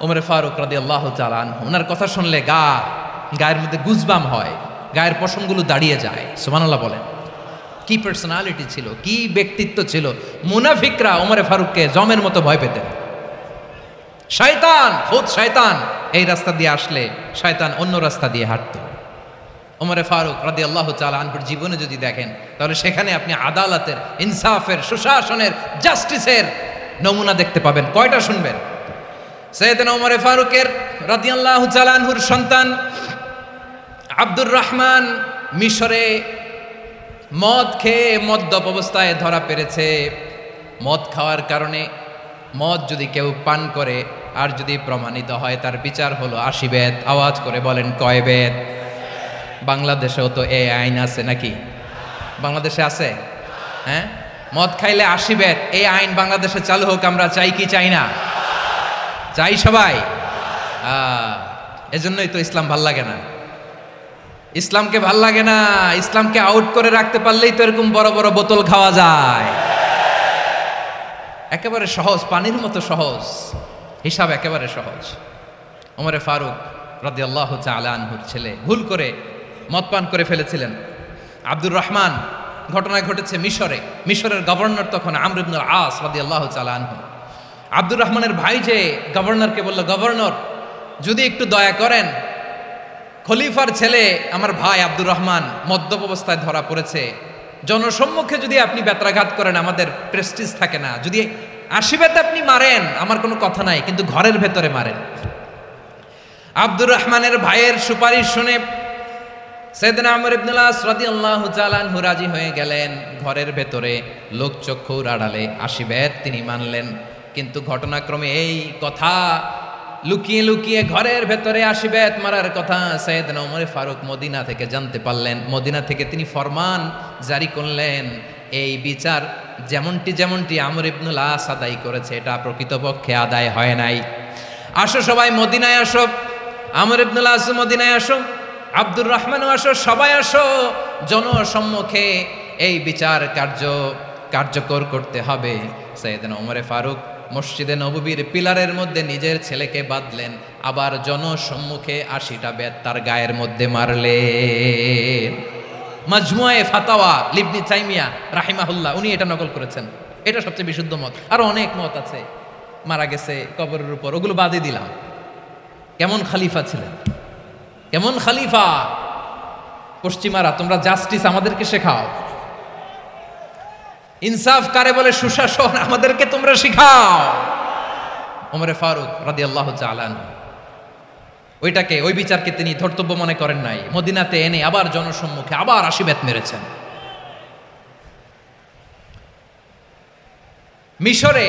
ওমরে ফারুক রাদিয়াল্লাহু তাআলা আনহু, ওনার কথা শুনলে গায়ের মধ্যে গুজবাম হয়, গায়ের পশমগুলো দাঁড়িয়ে যায়। সুবহানাল্লাহ বলেন। কি পার্সোনালিটি ছিল, কি ব্যক্তিত্ব ছিল! মুনাফিকরা ওমরে ফারুককে জমের মতো ভয় পেতেন। শয়তান, খুদ শয়তান এই রাস্তা দিয়ে আসলে শয়তান অন্য রাস্তা দিয়ে হাঁটত। ওমরে ফারুক রাদিয়াল্লাহু তাআলা আনহুর জীবনে যদি দেখেন, তাহলে সেখানে আপনি আদালতের, ইনসাফের, সুশাসনের, জাস্টিসের নমুনা দেখতে পাবেন। কয়টা শুনবেন? সাইয়েদনা ওমরে ফারুকের রাদিয়াল্লাহু তাআলা আনহুর সন্তান আব্দুর রহমান মিশরে মদ খেয়ে মদ্যপ অবস্থায় ধরা পড়েছে। মদ খাওয়ার কারণে, মদ যদি কেউ পান করে আর যদি প্রমাণিত হয়, তার বিচার হলো 80 বেত। আওয়াজ করে বলেন কয় বেত? বাংলাদেশেও তো এই আইন আছে নাকি? বাংলাদেশে আছে? হ্যাঁ, মদ খাইলে 80 বেত, এই আইন বাংলাদেশে চালু হোক। আমরা চাই কি চাই না? চাই সবাই। এজন্যই তো ইসলাম ভাল লাগে না। ইসলামকে ভাল লাগে না। ইসলামকে আউট করে রাখতে পারলেই তো এরকম বড় বড় বোতল খাওয়া যায়। একেবারে সহজ, পানির মতো সহজ, হিসাব একেবারে সহজ। ওমরে ফারুক রাদিয়াল্লাহু তাআলা আনহুর ছেলে ভুল করে মদ পান করে ফেলেছিলেন। আব্দুর রহমান, ঘটনা ঘটেছে মিশরে। মিশরের গভর্নর তখন আমর ইবনুল আস রাদিয়াল্লাহু তাআলা আনহু। আব্দুর রহমানের ভাই যে গভর্নরকে বলল, গভর্নর যদি একটু দয়া করেন, খলিফার ছেলে আমার ভাই আব্দুর রহমান মদ্যপ অবস্থায় ধরা পড়েছে, জনসম্মুখে যদি আপনি বেত্রাঘাত করেন আমাদের প্রেস্টিজ থাকে না, যদি 80 বেত আপনি মারেন আমার কোনো কথা নাই, কিন্তু ঘরের ভেতরে মারেন। আব্দুর রহমানের ভাইয়ের সুপারিশ শুনে সাইয়েদনা আমর ইবনুল আস রাদিয়াল্লাহু তাআলা আনহু রাজি হয়ে গেলেন। ঘরের ভেতরে লোকচক্ষুর আড়ালে 80 বেত তিনি মানলেন। কিন্তু ঘটনাক্রমে এই কথা লুকিয়ে লুকিয়ে ঘরের ভেতরে 80 বেত মারার কথা সাইয়েদনা ওমর ফারুক মদিনা থেকে জানতে পারলেন। মদিনা থেকে তিনি ফরমান জারি করলেন, এই বিচার যেমনটি আমর ইবনুল আস আদায় করেছে, এটা প্রকৃতপক্ষে আদায় হয় নাই। আসো সবাই মদিনায় আসো, আমর ইবনুল আস মদিনায় আসো, আব্দুর রহমানও আসো, সবাই আসো, জনসম্মুখে এই বিচার কার্যকর করতে হবে। সাইয়েদনা ওমর ফারুক মসজিদে নববীর পিলারের মধ্যে নিজের ছেলেকে বাঁধলেন, আবার জনসম্মুখে 80টা বেত তার গায়ের মধ্যে মারলেন। মাজমুয়ে ফাতাওয়া ইবনে তাইমিয়া রাহিমাহুল্লাহ উনি এটা নকল করেছেন। এটা সবচেয়ে বিশুদ্ধ মত। আরো অনেক মত আছে, মারা গেছে কবরের উপর, ওগুলো বাদই দিলাম। কেমন খলিফা ছিলেন, কেমন খলিফা! পশ্চিমারা তোমরা জাস্টিস আমাদেরকে শেখাও, ইনসাফ কারে বলে, সুশাসন আমাদেরকে তোমরা শিখাও। ওমরে ফারুক রাদিয়াল্লাহু তাআলা আনহু ওই বিচারকে তিনি ধর্তব্য মনে করেন নাই। মদিনাতে এনে আবার জনসম্মুখে আবার 80 বেত মেরেছেন। মিশরে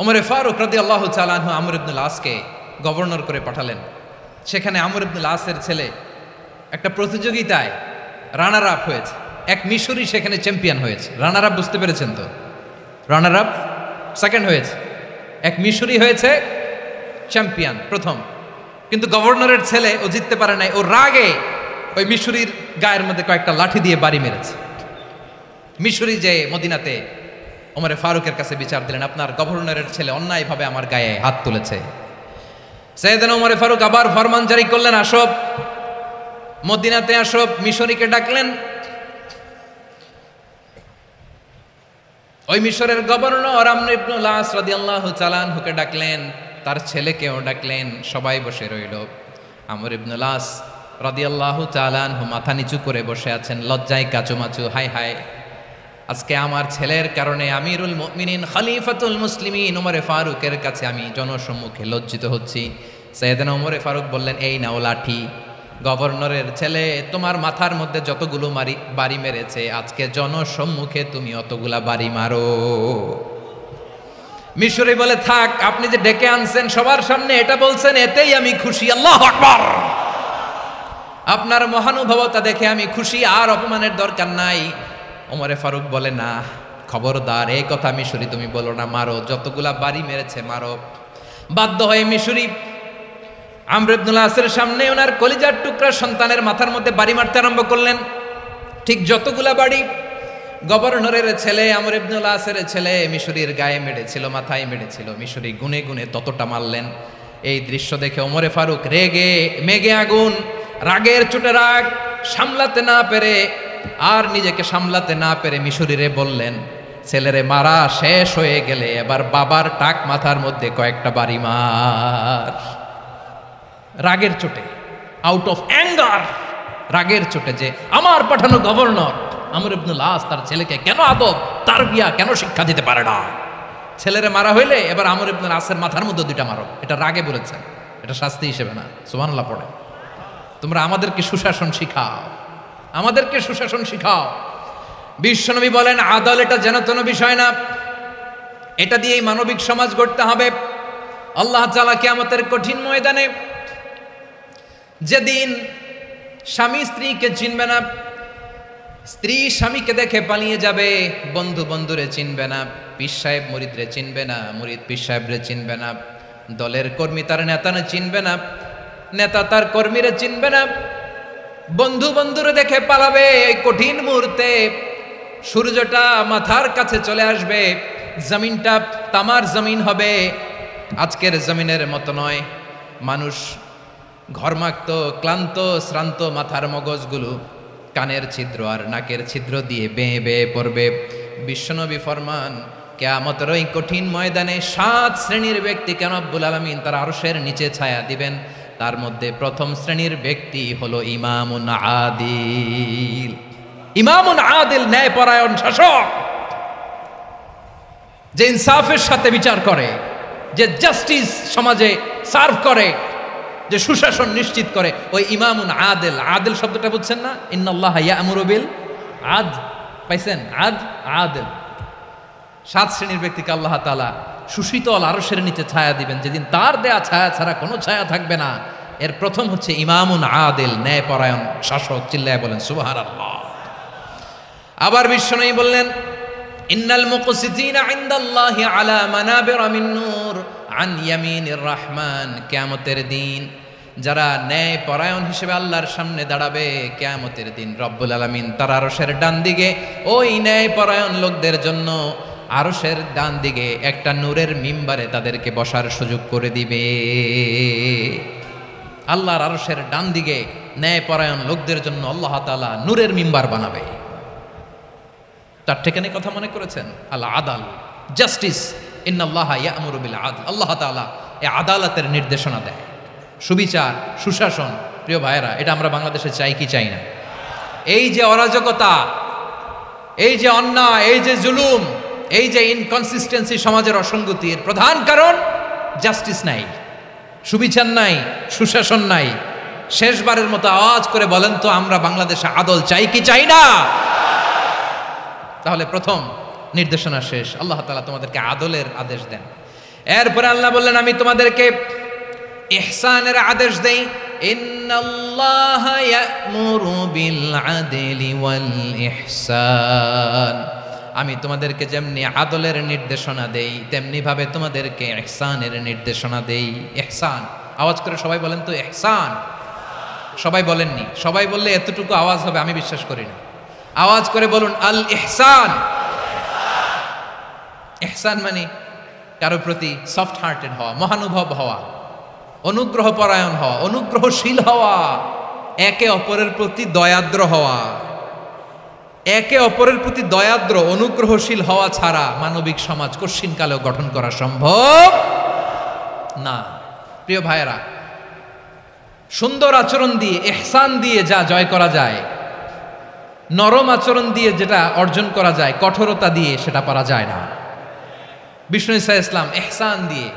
ওমরে ফারুক রাদিয়াল্লাহু তাআলা আনহু আমর ইবনুল আসকে গভর্নর করে পাঠালেন। সেখানে আমর ইবনুল আসের ছেলে একটা প্রতিযোগিতায় রানার আপ হয়েছে। এক মিশরি সেখানে চ্যাম্পিয়ন হয়েছে। রানার আপ বুঝতে পেরেছেন তো? রানার আপ সেকেন্ড হয়েছে, এক মিশরি হয়েছে চ্যাম্পিয়ন প্রথম। কিন্তু গভর্নরের ছেলে ও জিততে পারে নাই। ও রাগে ওই মিশরির গায়ের মধ্যে কয়েকটা লাঠি দিয়ে বাড়ি মেরেছে। মিশরি যে মদিনাতে ওমরে ফারুকের কাছে বিচার দিলেন, আপনার গভর্নরের ছেলে অন্যায়ভাবে আমার গায়ে হাত তুলেছে। সাইয়েদনা ওমরে ফারুক আবার ফরমান জারি করলেন, আসো মদিনাতে আসো। মিশরিকে ডাকলেন। ওই মিশরের গভর্নর আমর ইবনুল আস রাদিয়াল্লাহু তাআলা আনহুকে ডাকলেন, তার ছেলেকেও ডাকলেন। সবাই বসে রইল। আমর ইবনুল আস রাদিয়াল্লাহু তাআলা আনহু মাথা নিচু করে বসে আছেন, লজ্জায় কাচুমাচু। হায় হায়, আজকে আমার ছেলের কারণে আমিরুল মুমিনিন খলিফাতুল মুসলিমিন ওমরে ফারুকের কাছে আমি জনসম্মুখে লজ্জিত হচ্ছি। সাইয়েদনা ওমরে ফারুক বললেন, এই নাও লাঠি, গভর্নরের ছেলে তোমার মাথার মধ্যে যতগুলো বাড়ি মেরেছে, আজকে জনসম্মুখে তুমি অতগুলা বাড়ি মারো। মিশরি বলে, থাক, আপনি যে ডেকে আনছেন সবার সামনে এটা বলছেন, এতেই আমি খুশি। আল্লাহু আকবার! আপনার মহানুভবতা দেখে আমি খুশি, আর অপমানের দরকার নাই। ওমরে ফারুক বলে, না, খবরদার, এই কথা মিশরি তুমি বলো না, মারো, যতগুলা বাড়ি মেরেছে মারো। বাধ্য হয়ে মিশরি আমর ইবনুল আসের সামনে ওনার কলিজার টুকরা সন্তানের মাথার মধ্যে বাড়ি মারতে আরম্ভ করলেন। ঠিক যতগুলা বাড়ি গভর্নরের ছেলে আমর ইবনুল আসের ছেলে মিশরীর গায়ে মেরেছিল, মাথায় মেরেছিল। মিশরী গুনে গুনে ততটা মারলেন। এই দৃশ্য দেখে ওমরে ফারুক রেগে মেগে আগুন, রাগের চোটে রাগ সামলাতে না পেরে আর নিজেকে সামলাতে না পেরে মিশরীরে বললেন, ছেলেরে মারা শেষ হয়ে গেলে এবার বাবার টাক মাথার মধ্যে কয়েকটা বাড়ি মার। রাগের চোটে, আউট অফ অ্যাঙ্গার, রাগের চোটে যে আমার পাঠানো গভর্নর আমর ইবনুল আস তার ছেলেকে কেন আদব তারবিয়া কেন শিক্ষা দিতে পারে না, ছেলেরে মারা হইলে এবার আমর ইবনুল আসের মাথার মধ্যে দুইটা মারো। এটা রাগে বলেছেন, এটা শাস্তি হিসেবে না। সুবহানাল্লাহ পড়ে। তোমরা আমাদেরকে সুশাসন শিখাও, আমাদেরকে সুশাসন শিখাও। বিশ্বনবী বলেন আদল এটা যেন তেন বিষয় না, এটা দিয়েই মানবিক সমাজ গড়তে হবে। আল্লাহ তাআলা কিয়ামতের কঠিন ময়দানে যেদিন স্বামী স্ত্রীকে চিনবে না, স্ত্রী স্বামীকে দেখে পালিয়ে যাবে, বন্ধু বন্ধুরে চিনবে না, পীর সাহেব মুরিদরে চিনবে না, মুরিদ পীর সাহেবরে চিনবে না, দলের কর্মী তার নেতারে চিনবে না, নেতা তার কর্মীরে চিনবে না, বন্ধু বন্ধুরে দেখে পালাবে। এই কঠিন মুহূর্তে সূর্যটা মাথার কাছে চলে আসবে, জমিনটা তামার জমিন হবে, আজকের জমিনের মতো নয়। মানুষ ঘর্মাক্ত ক্লান্ত শ্রান্ত মাথার মগজগুলো কানের ছিদ্র আর নাকের ছিদ্র দিয়ে বেয়ে বেয়ে পড়বে। বিশ্বনবী ফরমান কিয়ামতের ওই কঠিন ময়দানে 7 শ্রেণীর ব্যক্তিকে রব্বুল আলামিন তার আরশের নিচে ছায়া দিবেন। তার মধ্যে প্রথম শ্রেণীর ব্যক্তি হলো ইমামুন আদিল। ইমামুন আদিল, ন্যায়পরায়ণ শাসক, যে ইনসাফের সাথে বিচার করে, যে জাস্টিস সমাজে সার্ভ করে, যে সুশাসন নিশ্চিত করে, ওই ইমামুন আদিল। আদিল শব্দটা বুঝছেন না? ইন্নাল্লাহা ইয়া'মুরু বিল আদল, পাইছেন? আদিল। 7 শ্রেণীর ব্যক্তিকে আল্লাহ তাআলা সুশীতল আরশের নিচে ছায়া দিবেন, যেদিন তার দেয়া ছায়া ছাড়া কোনো ছায়া থাকবে না। এর প্রথম হচ্ছে ইমামুন আদিল, ন্যায়পরায়ণ শাসক। চিল্লায় বলেন সুবহানাল্লাহ। আবার বিশ্বনবী বললেন ইন্নাল মুকসিতিনা ইনদাল্লাহি আলা মানাবিরা মিন নূর আন ইয়ামিনির রহমান। কিয়ামতের দিন যারা ন্যায়পরায়ণ হিসেবে আল্লাহর সামনে দাঁড়াবে, কিয়ামতের দিন রব্বুল আলামিন তার আরশের ডান দিকে ওই ন্যায়পরায়ণ লোকদের জন্য আরশের ডান দিকে একটা নূরের মিম্বারে তাদেরকে বসার সুযোগ করে দিবে। আল্লাহর আরশের ডান দিকে ন্যায়পরায়ণ লোকদের জন্য আল্লাহ তাআলা নূরের মিম্বার বানাবে। তার ঠিকানে কথা মনে করেছেন? আল আদাল, জাস্টিস। ইন্নাল্লাহা ইয়া'মুরু বিল আদল। আল্লাহ তাআলা এই আদালতের নির্দেশনা দেয়, সুবিচার, সুশাসন। প্রিয় ভাইয়েরা, এটা আমরা বাংলাদেশে চাই কি চাই না? এই যে অরাজকতা, এই যে অন্যায়, এই যে জুলুম, এই যে ইনকনসিস্টেন্সি, সমাজের অসঙ্গতির প্রধান কারণ জাস্টিস নাই, সুবিচার নাই, সুশাসন নাই। শেষবারের মতো আওয়াজ করে বলেন তো, আমরা বাংলাদেশে আদল চাই কি চাই না? তাহলে প্রথম নির্দেশনা শেষ। আল্লাহ তাআলা তোমাদেরকে আদলের আদেশ দেন। এরপরে আল্লাহ বললেন আমি তোমাদেরকে ইহসানের আদেশ দেই। ইন্নাল্লাহা ইয়া'মুরু বিল আদলি ওয়াল ইহসান। আমি তোমাদেরকে যেমনি আদলের নির্দেশনা দেই, তেমনি ভাবে তোমাদেরকে ইহসানের নির্দেশনা দেই। ইহসান, আওয়াজ করে সবাই বলেন তো ইহসান। সবাই বলেননি, সবাই বললে এতটুকু আওয়াজ হবে আমি বিশ্বাস করি না। আওয়াজ করে বলুন আল ইহসান। ইহসান মানে কারো প্রতি সফট হার্টেড হওয়া, মহানুভব হওয়া, অনুগ্রহ পরায়ণ হওয়া, অনুগ্রহশীল হওয়া, একে অপরের প্রতি দয়াদ্র হওয়া। একে অপরের প্রতি দয়াদ্র অনুগ্রহশীল হওয়া ছাড়া মানবিক সমাজ কশিনকালেও গঠন করা সম্ভব না। প্রিয় ভাইয়েরা, সুন্দর আচরণ দিয়ে, ইহসান দিয়ে যা জয় করা যায়, নরম আচরণ দিয়ে যেটা অর্জন করা যায়, কঠোরতা দিয়ে সেটা পারা যায় না। বিষ্ণু ঈসা ইসলাম ইহসান দিয়ে,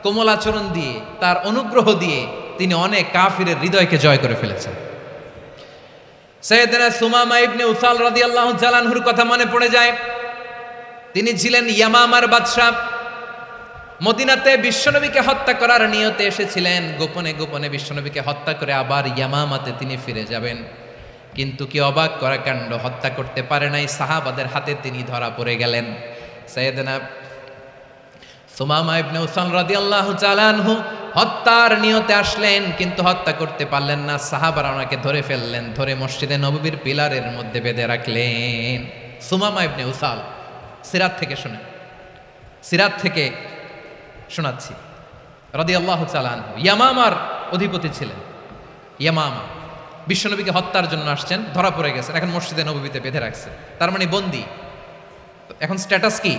কোমল আচরণ দিয়ে, তার অনুগ্রহ দিয়ে তিনি অনেক কাফিরের হৃদয়কে জয় করে ফেলেছেন। সাইয়েদনা সুমামা ইবনে উসাল রাদিয়াল্লাহু তাআলা আনহুর কথা মনে পড়ে যায়। তিনি ছিলেন ইয়ামামার বাদশা। মদিনাতে বিশ্বনবীকে হত্যা করার নিয়তে এসেছিলেন। গোপনে গোপনে বিশ্বনবীকে হত্যা করে আবার ইয়ামামাতে তিনি ফিরে যাবেন। কিন্তু কি অবাক করা কাণ্ড, হত্যা করতে পারে নাই, সাহাবাদের হাতে তিনি ধরা পড়ে গেলেন। সাইয়েদনা সুমামা ইবনে উসাল রাদিয়াল্লাহু তাআলা আনহু হত্যার নিয়তে আসলেন, কিন্তু হত্যা করতে পারলেন না। সাহাবারা ওনাকে ধরে ফেললেন, ধরে মসজিদে নববীর পিলারের মধ্যে বেঁধে রাখলেন। সুমামা ইবনে উসাল, সিরাত থেকে শোনেন, সিরাত থেকে শোনাচ্ছি। রাদিয়াল্লাহু তাআলা আনহু ইয়ামামার অধিপতি ছিলেন। ইয়ামামা বিশ্বনবীকে হত্যার জন্য আসছেন, ধরা পড়ে গেছেন, এখন মসজিদে নববীতে বেঁধে রাখছে, তার মানে বন্দী। এখন স্ট্যাটাস কি?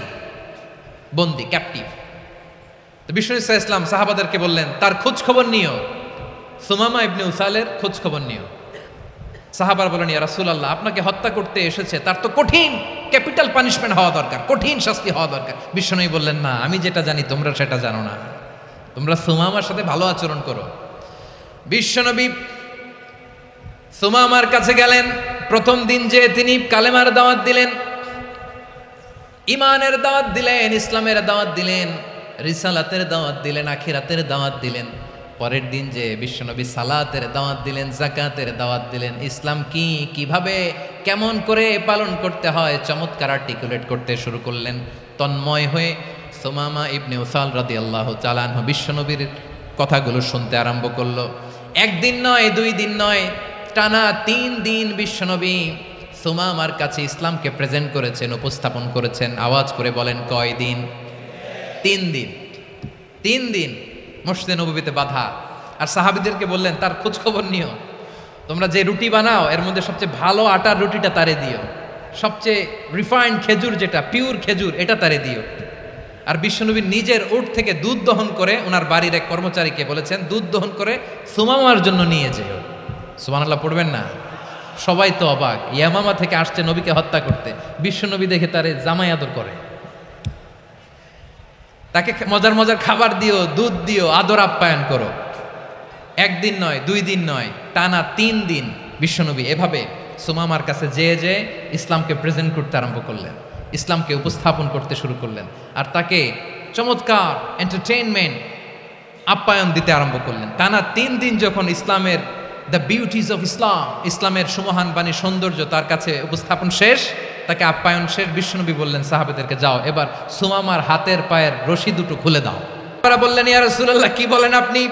বন্দী, ক্যাপটিভ। তো বিশ্বনবী সাল্লাল্লাহু আলাইহি ওয়াসাল্লাম সাহাবাদেরকে বললেন, তার খোঁজ খবর নিও, সুমামা ইবনে উসালের খোঁজ খবর নিও। সাহাবার বলেন, ইয়া রাসূলুল্লাহ, আপনাকে হত্যা করতে এসেছে, তার তো কঠিন ক্যাপিটাল পানিশমেন্ট হওয়া দরকার, কঠিন শাস্তি হওয়া দরকার। বিশ্বনবী বললেন, না, আমি যেটা জানি তোমরা সেটা জানো না, তোমরা সুমামার সাথে ভালো আচরণ করো। বিশ্বনবী সুমামার কাছে গেলেন। প্রথম দিন যে তিনি কালেমার দাওয়াত দিলেন, ইমানের দাওয়াত দিলেন, ইসলামের দাওয়াত দিলেন, রিসালাতের দাওয়াত দিলেন, আখিরাতের দাওয়াত দিলেন। পরের দিন যে বিশ্বনবী সালাতের দাওয়াত দিলেন, যাকাতের দাওয়াত দিলেন, ইসলাম কি, কিভাবে, কেমন করে পালন করতে হয় চমৎকার আর্টিকুলেট করতে শুরু করলেন। তন্ময় হয়ে সুমামা ইবনে উসাল রাদিয়াল্লাহু তাআলা আনহু বিশ্বনবীর কথাগুলো শুনতে আরম্ভ করলো। একদিন নয়, 2 দিন নয়, টানা 3 দিন বিশ্বনবী সুমামার কাছে ইসলামকে প্রেজেন্ট করেছেন, উপস্থাপন করেছেন। আওয়াজ করে বলেন, কয় দিন? 3 দিন। 3 দিন মসজিদে নববীতে বাধা। আর সাহাবীদেরকে বললেন, তার খোঁজ খবর নিও, তোমরা যে রুটি বানাও এর মধ্যে সবচেয়ে ভালো আটার রুটিটা তারে দিও, সবচেয়ে রিফাইন্ড খেজুর, যেটা পিওর খেজুর, এটা তারে দিও। আর বিশ্বনবী নিজের উট থেকে দুধ দহন করে ওনার বাড়ির এক কর্মচারীকে বলেছেন, দুধ দহন করে সুমামার জন্য নিয়ে যেও। সুবহানাল্লাহ পড়বেন না? সবাই তো অবাক, ইয়ামামা থেকে আসছে নবীকে হত্যা করতে, বিশ্বনবী দেখে তারে জামাই আদর করে, তাকে মজার মজার খাবার দিও, দুধ দিও, আদর আপ্যায়ন করো। 1 দিন নয়, 2 দিন নয়, টানা 3 দিন বিশ্বনবী এভাবে সুমামার কাছে যেয়ে ইসলামকে প্রেজেন্ট করতে আরম্ভ করলেন, ইসলামকে উপস্থাপন করতে শুরু করলেন। আর তাকে চমৎকার এন্টারটেইনমেন্ট, আপ্যায়ন দিতে আরম্ভ করলেন। টানা 3 দিন যখন ইসলামের দ্য বিউটিজ অফ ইসলাম, ইসলামের সুমহান বাণী, সৌন্দর্য তার কাছে উপস্থাপন শেষ, তাকে আপ্যায়ন শেষ, বিশ্বনবী বললেন সাহাবাদেরকে, যাও এবার সুমামার হাতের পায়ের রশি দুটো খুলে দাও। তারা বললেন, ইয়া রাসূলুল্লাহ, কি বলেন আপনি?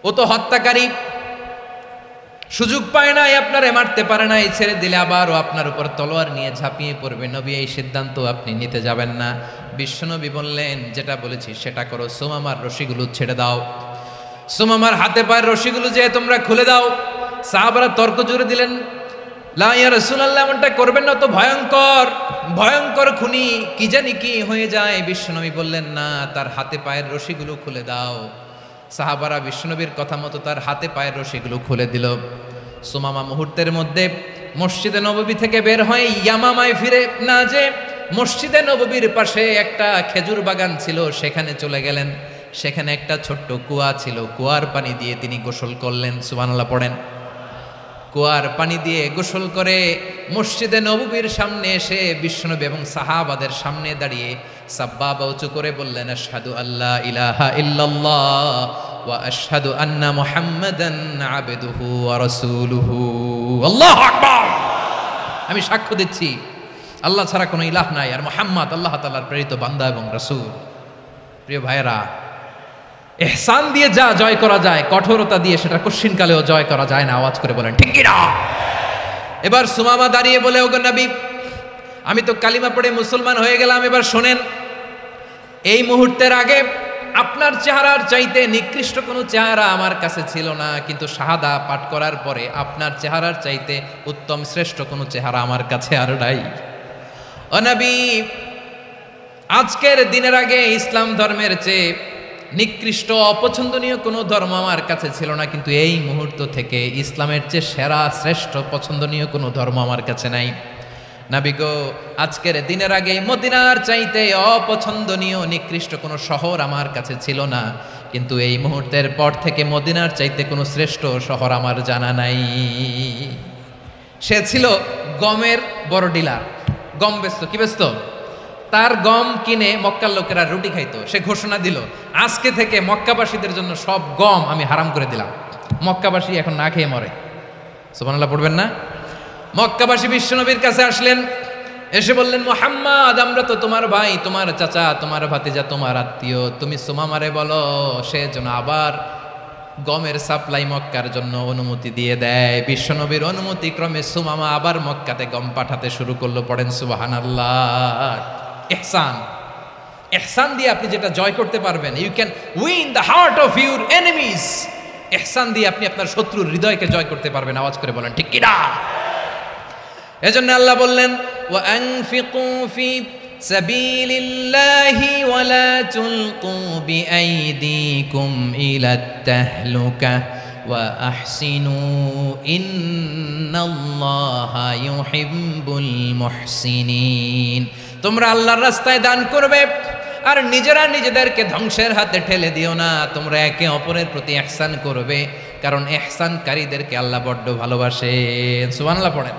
ও তো হত্যাকারী, সুযোগ পায় নাই, আপনারে মারতে পারে না, এই ছেড়ে দিলে আবার ও আপনার উপর তলোয়ার নিয়ে ঝাঁপিয়ে পড়বে। নবী, এই সিদ্ধান্ত আপনি নিতে যাবেন না। বিশ্বনবী বললেন, যেটা বলেছি সেটা করো, সুমামার রশিগুলো ছেড়ে দাও, সুমামার হাতে পায়ের রশিগুলো যে তোমরা খুলে দাও। সাহাবারা তর্ক জুড়ে দিলেন, লা ইয়া রাসূলুল্লাহ, এমনটা করবেন না, তো ভয়ঙ্কর, ভয়ঙ্কর খুনি, কি জানি কি হয়ে যায়। বিশ্বনবী বললেন, না, তার হাতে পায়ের রশিগুলো খুলে দাও। সাহাবারা বিশ্বনবীর কথা মতো তার হাতে পায়ের রশিগুলো খুলে দিল। সুমামা মুহূর্তের মধ্যে মসজিদে নববী থেকে বের হয়ে ইয়ামামায় ফিরে না যে মসজিদে নববীর পাশে একটা খেজুর বাগান ছিল, সেখানে চলে গেলেন। সেখানে একটা ছোট্ট কুয়া ছিল, কুয়ার পানি দিয়ে তিনি গোসল করলেন। সুবহানাল্লাহ পড়েন। কুয়ার পানি দিয়ে গোসল করে মসজিদে নববীর সামনে এসে বিশ্বনবী এবং সাহাবাদের সামনে দাঁড়িয়ে সাব্বাবা উঁচু করে বললেন, আশহাদু আল্লা ইলাহা ইল্লাল্লাহ ওয়া আশহাদু আন্না মুহাম্মাদান আবদুহু ওয়া রাসূলুহু। আল্লাহু আকবার। আমি সাক্ষ্য দিচ্ছি আল্লাহ ছাড়া কোনো ইলাহ নাই, আর মুহাম্মদ আল্লাহ তাআলার প্রেরিত বান্দা এবং রাসূল। প্রিয় ভাইয়েরা, ইহসান দিয়ে যা জয় করা যায়, কঠোরতা দিয়ে সেটা কঠিনকালেও জয় করা যায় না। আওয়াজ করে বলেন, ঠিক কি না? এবার সুমামা দাঁড়িয়ে বলে, ওগো নবী, আমি তো কালিমা পড়ে মুসলমান হয়ে গেলাম, এবার শোনেন, এই মুহূর্তের আগে আপনার চেহারার চাইতে নিকৃষ্ট কোনো চেহারা আমার কাছে ছিল না, কিন্তু শাহাদা পাঠ করার পরে আপনার চেহারার চাইতে উত্তম শ্রেষ্ঠ কোনো চেহারা আমার কাছে আর নাই। ও নবী, আজকের দিনের আগে ইসলাম ধর্মের চেয়ে নিকৃষ্ট অপছন্দনীয় কোনো ধর্ম আমার কাছে ছিল না, কিন্তু এই মুহূর্ত থেকে ইসলামের চেয়ে সেরা শ্রেষ্ঠ পছন্দনীয় কোনো ধর্ম আমার কাছে নাই। নবী গো, আজকের দিনের আগে মদিনার চাইতে অপছন্দনীয় নিকৃষ্ট কোনো শহর আমার কাছে ছিল না, কিন্তু এই মুহূর্তের পর থেকে মদিনার চাইতে কোনো শ্রেষ্ঠ শহর আমার জানা নাই। সে ছিল গমের বড় ডিলার, গম বেচত। কি বেচত? তার গম কিনে মক্কার লোকেরা রুটি খাইতো। সে ঘোষণা দিল, আজকে থেকে মক্কাবাসীদের জন্য সব গম আমি হারাম করে দিলাম, মক্কাবাসী এখন না খেয়ে মরে। সুবহানাল্লাহ পড়বেন না? মক্কাবাসী বিশ্বনবীর কাছে আসলেন, এসে বললেন, মুহাম্মদ, আমরা তো তোমার ভাই, তোমার চাচা, তোমার ভাতিজা, তোমার আত্মীয়, তুমি সুমামারে বলো সে যেন আবার গমের সাপ্লাই মক্কার জন্য অনুমতি দিয়ে দেয়। বিশ্বনবীর অনুমতি ক্রমে সুমামা আবার মক্কাতে গম পাঠাতে শুরু করলো। পড়েন সুবহানাল্লাহ। ইহসান, ইহসান দিয়ে আপনি যেটা জয় করতে পারবেন, you can win the heart of your enemies. ইহসান দিয়ে আপনি আপনার শত্রুর হৃদয়কে জয় করতে পারবেন। আওয়াজ করে বলেন ঠিক কিনা? এজন্য আল্লাহ বললেন, ওয়া আনফিকু ফি সাবিলিল্লাহি ওয়া লা তুলকু বিআইদিকুম ইলাত তাহলুকা ওয়া আহসিনু ইন্নাল্লাহা ইউহিব্বুল মুহসিনিন। তোমরা আল্লাহর রাস্তায় দান করবে আর নিজেরা নিজেদেরকে ধ্বংসের হাতে ঠেলে দিও না। তোমরা একে অপরের প্রতি ইহসান করবে, কারণ ইহসানকারীদেরকে আল্লাহ বড্ড ভালোবাসেন। সুবহানাল্লাহ পড়েন।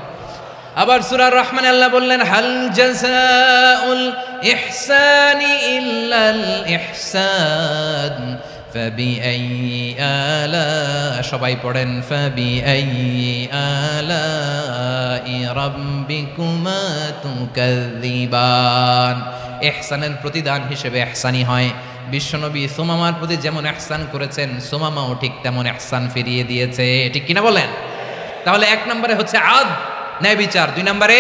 আবার সূরা রহমানে আল্লাহ বললেন, হাল জাযাউল ইহসানি ইল্লাল ইহসান ফাবিআইয়ি আলা, সবাই পড়েন, ফাবিআইয়ি আলাই রাব্বিকুমা তুকাযযিবান। ইহসানের প্রতিদান হিসেবে ইহসানই হয়। বিশ্বনবী সুমামার প্রতি যেমন ইহসান করেছেন, সুমামাও ঠিক তেমন ইহসান ফিরিয়ে দিয়েছে। ঠিক কিনা বলেন? তাহলে এক নম্বরে হচ্ছে আদ, ন্যায় বিচার। দুই নম্বরে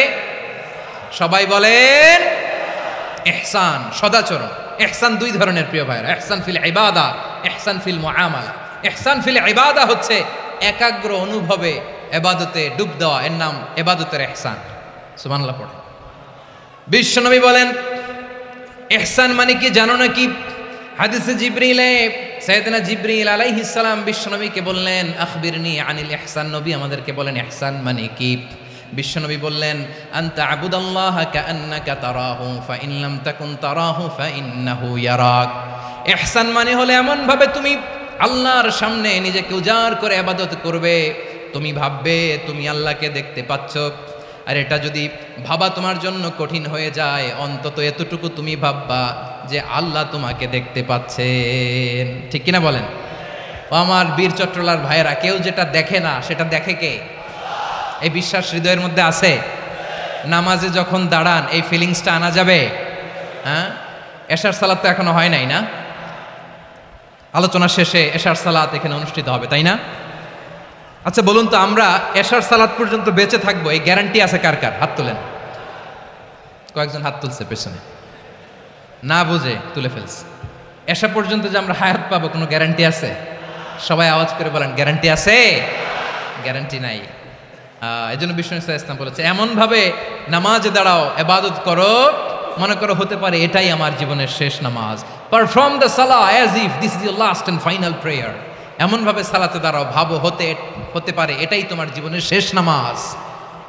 সবাই বলেন ইহসান, সদাচরণ। ইহসান দুই ধরনের প্রিয় ভাইরা, ইহসান ফিল ইবাদা, ইহসান ফিল মুআমালা। ইহসান ফিল ইবাদা হচ্ছে একাগ্র অনুভবে ইবাদতে ডুব দেওয়া, এর নাম ইবাদতের ইহসান। সুবহানাল্লাহ পড়ে। বিশ্বনবী বলেন ইহসান মানে কি জানো নাকি? হাদিসে জিবরিলে সাইয়েদনা জিবরিল আলাইহিস সালাম বিশ্বনবীকে বললেন, আখবিরনি আনিল ইহসান। নবী আমাদেরকে বলেন ইহসান মানে কি? বিশ্বনবী বললেন, আনতা আবুদাল্লাহা কাআন্নাকা তারাহু ফাইন লাম তাকুন তারাহু ফাইন্নাহু ইয়ারাক। ইহসান মানে হলো এমন ভাবে তুমি আল্লাহর সামনে নিজেকে উজাড় করে ইবাদত করবে, তুমি ভাববে তুমি আল্লাহকে দেখতে পাচ্ছ। আর এটা যদি ভাবা তোমার জন্য কঠিন হয়ে যায়, অন্তত এতটুকু তুমি ভাববা যে আল্লাহ তোমাকে দেখতে পাচ্ছেন। ঠিক কিনা বলেন? ও আমার বীর চট্টলার ভাইয়েরা, কেউ যেটা দেখে না সেটা দেখে কে? এই বিশ্বাস হৃদয়ের মধ্যে আছে? নামাজে যখন দাঁড়ান এই ফিলিংসটা আনা যাবে? হ্যাঁ, এশার সালাত তো এখনো হয় নাই না? আলোচনা শেষে এশার সালাত এখানে অনুষ্ঠিত হবে, তাই না? আচ্ছা বলুন তো, আমরা এশার সালাত পর্যন্ত বেঁচে থাকবো এই গ্যারান্টি আছে কার কার? হাত তোলেন। কয়েকজন হাত তুলছে পেছনে, না বুঝে তুলে ফেলছে। এশা পর্যন্ত যে আমরা হায়াত পাবো কোনো গ্যারান্টি আছে? সবাই আওয়াজ করে বলেন গ্যারান্টি আছে? গ্যারান্টি নাই। এই জন্য বিষ্ণু ইসলাম বলেছে, এমন ভাবে নামাজে দাঁড়াও, ইবাদত করো, মনে করো হতে পারে এটাই আমার জীবনের শেষ নামাজ। পারফর্ম দ্য সালাহ as if this is your last and final prayer. এমন ভাবে সালাতে দাঁড়াও, ভাবো হতে পারে এটাই তোমার জীবনের শেষ নামাজ।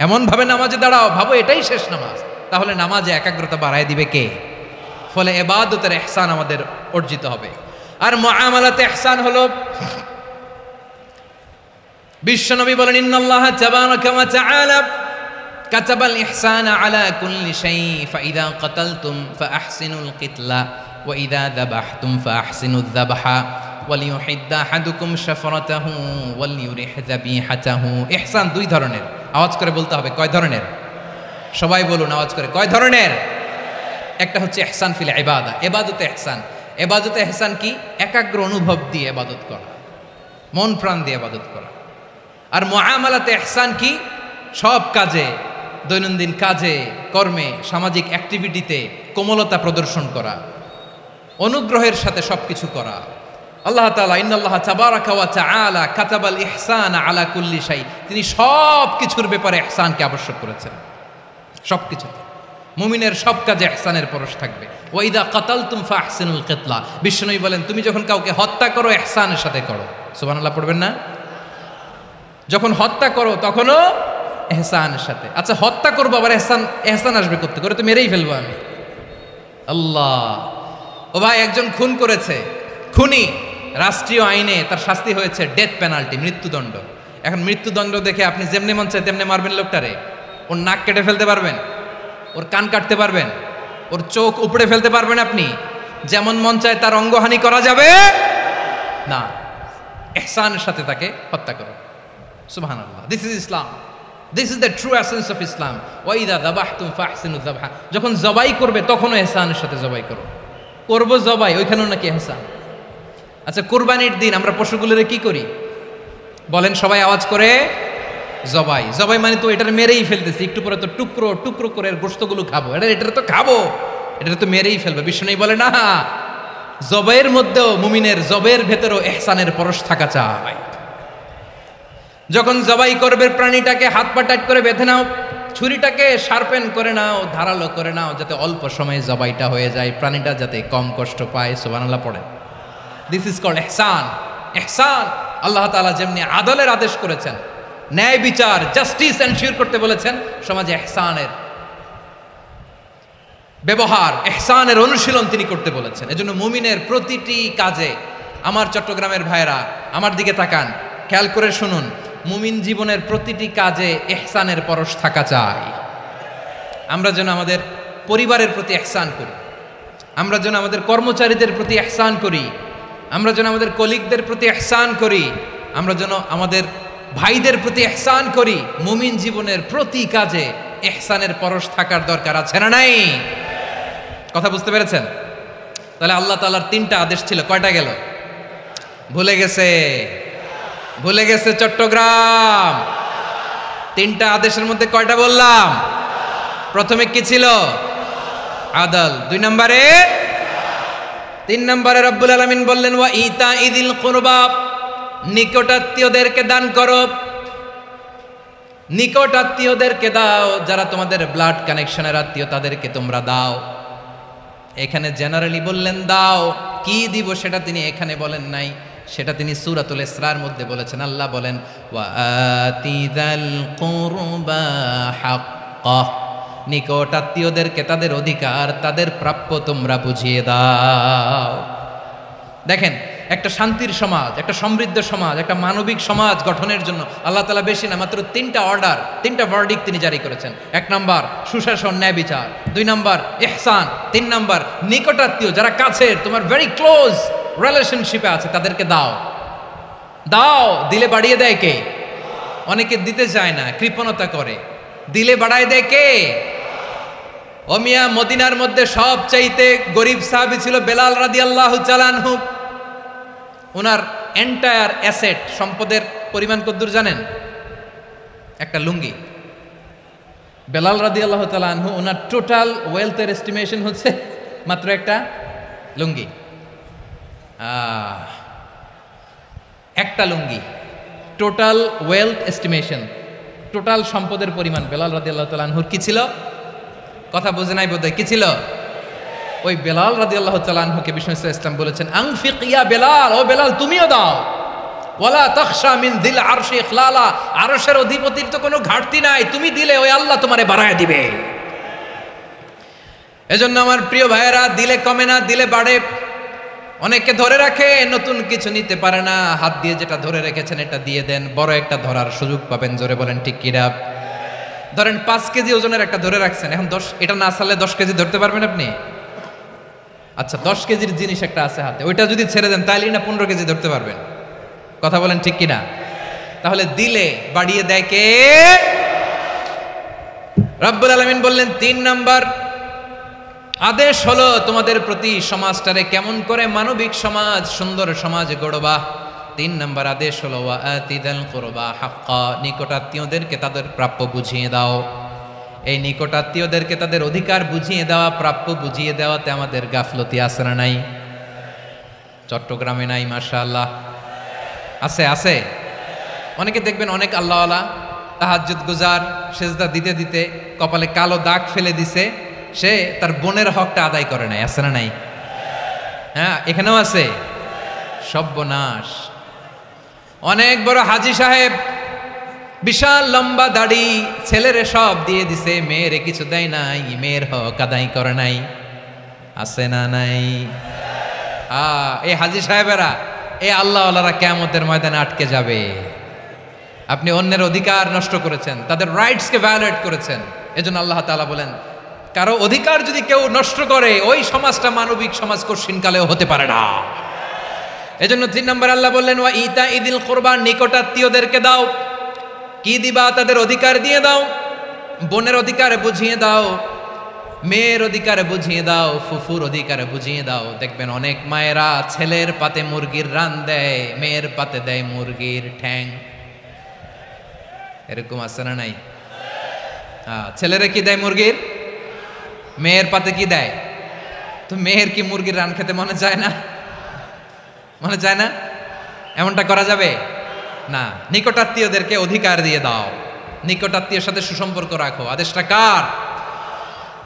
এমন ভাবে নামাজে দাঁড়াও, ভাবো এটাই শেষ নামাজ। তাহলে নামাজে একাগ্রতা বাড়ায় দিবে কে? ফলে ইবাদতের ইহসান আমাদের অর্জিত হবে। আর মুআমালাতে ইহসান হলো, বিশ্বনবী বলেন, ইন্নাল্লাহা তাবারাকা ওয়া তাআলা কাতাবাল ইহসানা আলা কুল্লি শাই ফাইদা কাতালতুম ফাআহসিনুল কিতলা ওয়া ইযা যাবাহতুম ফাআহসিনুয যাবহা ওয়ালিউহিদ্দা আহাদুকুম শাফরাতাহু ওয়ালিউরিহ যাবিহাতাহু। ইহসান দুই ধরনের। আওয়াজ করে বলতে হবে কয় ধরনের? সবাই বলুন আওয়াজ করে, কয় ধরনের? একটা হচ্ছে ইহসান ফিল ইবাদা, ইবাদতে ইহসান। ইবাদতে ইহসান কি? একাগ্র অনুভব দিয়ে ইবাদত করা, মন প্রাণ দিয়ে ইবাদত করা। আর মুআমালাতে ইহসান কি? সব কাজে, দৈনন্দিন কাজে, কর্মে, সামাজিক অ্যাক্টিভিটিতে কোমলতা প্রদর্শন করা, অনুগ্রহের সাথে সবকিছু করা। আল্লাহ তাআলা ইন্নাল্লাহা তাবারাকা ওয়া তাআলা কাতাবাল ইহসানা আলা কুল্লি শাই, তিনি সব কিছুর ব্যাপারে ইহসানকে আবশ্যক করেছেন। সবকিছুতে মুমিনের সব কাজে ইহসানের পরশ থাকবে। ওয়া ইযা কাতালতুম ফাআহসিনুল কিতলা, বিশ্বনবী বলেন তুমি যখন কাউকে হত্যা করো ইহসানের সাথে করো। সুবহানাল্লাহ পড়বেন না? যখন হত্যা করো তখনও ইহসানের সাথে। আচ্ছা হত্যা করবো আবার ইহসান আসবে করতে করে, তো মেরেই ফেলবো আমি। আল্লাহ, ও ভাই একজন খুন করেছে, খুনি, রাষ্ট্রীয় আইনে তার শাস্তি হয়েছে ডেথ পেনাল্টি, মৃত্যুদণ্ড। এখন মৃত্যুদণ্ড দেখে আপনি যেমনি মন চায় তেমনি মারবেন লোকটারে? ওর নাক কেটে ফেলতে পারবেন? ওর কান কাটতে পারবেন? ওর চোখ উপড়ে ফেলতে পারবেন আপনি? যেমন মন চায় তার অঙ্গহানি করা যাবে না। ইহসানের সাথে তাকে হত্যা করো। সুবহানাল্লাহ, this is Islam, this is the true essence of Islam. ওয়া ইযা যাবাহতুম ফাহসিনুয যাবহা, যখন জবাই করবে তখনও ইহসানের সাথে জবাই করো। করবো জবাই, ওইখানেও নাকি ইহসান। আচ্ছা, কুরবানির দিন আমরা পশুগুলোরে কি করি বলেন সবাই আওয়াজ করে? জবাই। জবাই মানে তো এটার মেরেই ফেলতেছি, একটু পরে তো টুকরো টুকরো করে গোশতগুলো খাবো, এটা তো খাবো, এটা তো মেরেই ফেলবে। বিষ্ণু বলে না, জবাইয়ের মধ্যেও মুমিনের জবাইয়ের ভেতরেও ইহসানের পরশ থাকা চাই। যখন জবাই করবে প্রাণীটাকে হাত পা টাইট করে বেঁধে নাও, ছুরিটাকে শার্পেন করে নাও, ধারালো করে নাও, যাতে অল্প সময়ে জবাইটা হয়ে যায়, প্রাণীটা যাতে কম কষ্ট পায়। সুবহানাল্লাহ পড়ে। দিস ইজ কল্ড ইহসান। ইহসান আল্লাহ তাআলা যেমনি আদলের আদেশ করেছেন, ন্যায় বিচার জাস্টিস এনশিওর করতে বলেছেন, সমাজে ইহসানের ব্যবহার, ইহসানের অনুশীলন তিনি করতে বলেছেন। এজন্য মুমিনের প্রতিটি কাজে, আমার চট্টগ্রামের ভাইরা আমার দিকে তাকান, খেয়াল করে শুনুন, মুমিন জীবনের প্রতিটি কাজে ইহসানের পরশ থাকা চাই। আমরা যেন আমাদের পরিবারের প্রতি ইহসান করি, আমরা যেন আমাদের কর্মচারীদের প্রতি ইহসান করি, আমরা যেন আমাদের কলিগদের প্রতি ইহসান করি, আমরা যেন আমাদের ভাইদের প্রতি ইহসান করি। মুমিন জীবনের প্রতি কাজে ইহসানের পরশ থাকার দরকার আছে না নাই? কথা বুঝতে পেরেছেন? তাহলে আল্লাহ তাআলার তিনটা আদেশ ছিল, কয়টা গেল? ভুলে গেছে, ভুলে গেছে চট্টগ্রাম। তিনটা আদেশের মধ্যে কয়টা বললাম? প্রথমে কি ছিল? আদল। 2 নম্বরে, 3 নম্বরে রব্বুল আলামিন বললেন ওয়া ইতা ইদিল কুরবা, নিকটাত্মীয়দেরকে দান করো। নিকটাত্মীয়দেরকে দাও, যারা তোমাদের ব্লাড কানেকশনের আত্মীয় তাদেরকে তোমরা দাও। এখানে জেনারেলি বললেন দাও, কি দিব সেটা তিনি এখানে বলেন নাই, সেটা তিনি সূরাতুল ইসরার মধ্যে বলেছেন। আল্লাহ বলেন ওয়া আতিযাল কুরবা হাক্কাহ, নিকটাত্মীয়দেরকে তাদের অধিকার, তাদের প্রাপ্য তোমরা বুঝিয়ে দাও। দেখেন, একটা শান্তির সমাজ, একটা সমৃদ্ধ সমাজ, একটা মানবিক সমাজ গঠনের জন্য আল্লাহ তাআলা বেশি না, মাত্র 3টা অর্ডার, 3টা ভার্ডিক্ট তিনি জারি করেছেন। 1 নাম্বার সুশাসন, ন্যায় বিচার। 2 নাম্বার ইহসান। 3 নাম্বার নিকটাত্মীয়, যারা কাছের, তোমার ভেরি ক্লোজ রিলেশনশিপে আছে, তাদেরকে দাও। দাও, দিলে বাড়িয়ে দেয় কে? অনেকে দিতে চায় না, কৃপণতা করে। দিলে বাড়ায় দেয় কে? ও মিয়া, মদিনার মধ্যে সবচাইতে গরিব সাহাবী ছিল বেলাল রাদিয়াল্লাহু তাআলা আনহু। ওনার এন্টায়ার অ্যাসেট, সম্পদের পরিমাণ কতদূর জানেন? একটা লুঙ্গি। বেলাল রাদিয়াল্লাহু তাআলা আনহু, ওনার টোটাল ওয়েলথের এস্টিমেশন হচ্ছে মাত্র একটা লুঙ্গি। একটা লুঙ্গি, টোটাল ওয়েলথ এস্টিমেশন, টোটাল সম্পদের পরিমাণ বেলাল রাদিয়াল্লাহু তাআলা আনহুর কি ছিল? কথা বুঝে নাই বোধহয়, কি ছিল? ওই বেলাল রাদিয়াল্লাহু তাআলা আনহুকে বিষ্ণু ইসলাম বলেছেন আনফিক ইয়া বেলাল, ও বেলাল তুমিও দাও। ওয়ালা তাখশা মিন যিল আরশি ইখলালা, আরশের অধিপতির তো কোনো ঘাটতি নাই, তুমি দিলে ওই আল্লাহ তোমারে বাড়ায় দিবে। এজন্য আমার প্রিয় ভাইয়েরা, দিলে কমে না, দিলে বাড়ে। অনেকে ধরে রাখে, নতুন কিছু নিতে পারে না, হাত দিয়ে যেটা ধরে রেখেছেন এটা দিয়ে দেন, বড় একটা ধরার সুযোগ পাবেন। জোরে বলেন ঠিক কিনা? ধরেন 5 কেজি ওজনের একটা ধরে রাখছেন, এখন 10, এটা না চালে 10 কেজি ধরতে পারবেন আপনি? আচ্ছা, 10 কেজির জিনিস একটা আছে হাতে, ওইটা যদি ছেড়ে দেন তাইলে না 15 কেজি ধরতে পারবেন। কথা বলেন ঠিক কিনা? তাহলে দিলে বাড়িয়ে দেয় কে? রব্বুল আলামিন বললেন 3 নাম্বার আদেশ হলো তোমাদের প্রতি সমাজটারে কেমন করে মানবিক সমাজ, সুন্দর সমাজ গড়বা। 3 নাম্বার আদেশ হলো ওয়া আতিযাল কুরবা হাক্কা, নিকটাত্মীয়দেরকে তাদের প্রাপ্য বুঝিয়ে দাও। এই নিকটাত্মীয়দেরকে তাদের অধিকার বুঝিয়ে দেওয়া, প্রাপ্য বুঝিয়ে দেওয়াতে আমাদের গাফলতি আছে না নাই? চট্টগ্রামে নাই? মাশাআল্লাহ আছে, আছে। অনেকে দেখবেন অনেক আল্লাহওয়ালা, তাহাজ্জুদ গুজার, সেজদা দিতে দিতে কপালে কালো দাগ ফেলে দিছে, সে তার বোনের হকটা আদায় করে নাই। আছে না নাই? হ্যাঁ, এখানেও আছে। সর্বনাশ। অনেক বড় হাজী সাহেব, বিশাল লম্বা দাড়ি, ছেলেরে সব দিয়ে দিছে, মেয়েরে কিছু দেয় নাই, মেয়ের হক আদায় করে নাই। আছে না নাই? এই হাজী সাহেবেরা, এই আল্লাহওয়ালারা কিয়ামতের ময়দানে আটকে যাবে। আপনি অন্যের অধিকার নষ্ট করেছেন, তাদের রাইটসকে ভায়োলেট করেছেন। এজন্য আল্লাহ তাআলা বলেন, কারো অধিকার যদি কেউ নষ্ট করে, ওই সমাজটা মানবিক সমাজ কঠিনকালেও হতে পারে না। এজন্য 3 নম্বর আল্লাহ বললেন ওয়া ইতা ইদিল কুরবা, নিকটাত্মীয়দেরকে দাও। কি দিবা? তাদের অধিকার দিয়ে দাও, বোনের অধিকার বুঝিয়ে দাও। মেয়ের অধিকার বুঝিয়ে দাও, ফুফুর অধিকার বুঝিয়ে দাও। দেখবেন অনেক মায়েরা ছেলের পাতে মুরগির রান দেয়, মেয়ের পাতে দেয় মুরগির ঠ্যাং। এরকম আছে না নাই? ছেলেরা কি দেয়? মুরগির। মেয়ের পাতে কি দেয়? তো মেয়ের কি মুরগির রান খেতে মনে চায় না? মনে চায় না? এমনটা করা যাবে না। নিকটাত্মীয়দেরকে অধিকার দিয়ে দাও, নিকটাত্মীয়ের সাথে সুসম্পর্ক রাখো। আদেশটা কার?